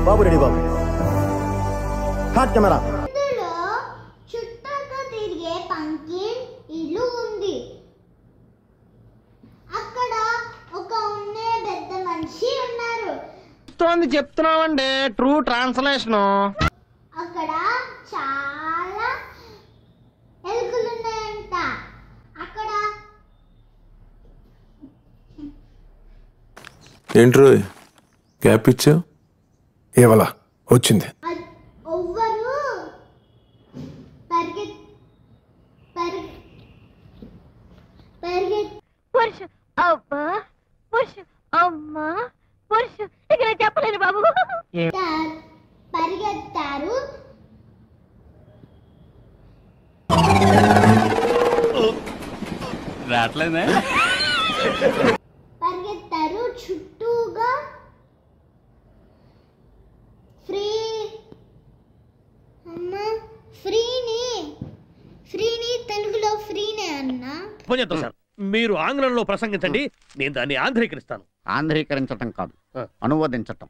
బాబు ready బాబు. Hot camera. ఇందులో చుట్టూగా తిరిగే పంకిన్ ఇల్లు ఉంది. అక్కడ ఒక ఉన్నే పెద్ద మనిషి ఉన్నారు. చెప్తున్నామండి ట్రూ ట్రాన్స్లేషన్. అక్కడ చాలా ఎలుకలు ఉన్నాయంట. అక్కడ ఏంట్రో గ్యాప్ ఇచ్చావు? ఏవలా వచ్చింది. ఎవ్వరు చెప్పలేను బాబు. పరిగెత్తారు. రావట్లేదే. పరిగెత్తారు చుట్టూగా. ఫ్రీని తెలుగులో ఫ్రీనే అన్నా. సార్ మీరు ఆంగ్లంలో ప్రసంగించండి, నేను దాన్ని ఆంధ్రీకరిస్తాను. ఆంధ్రీకరించటం కాదు, అనువదించటం.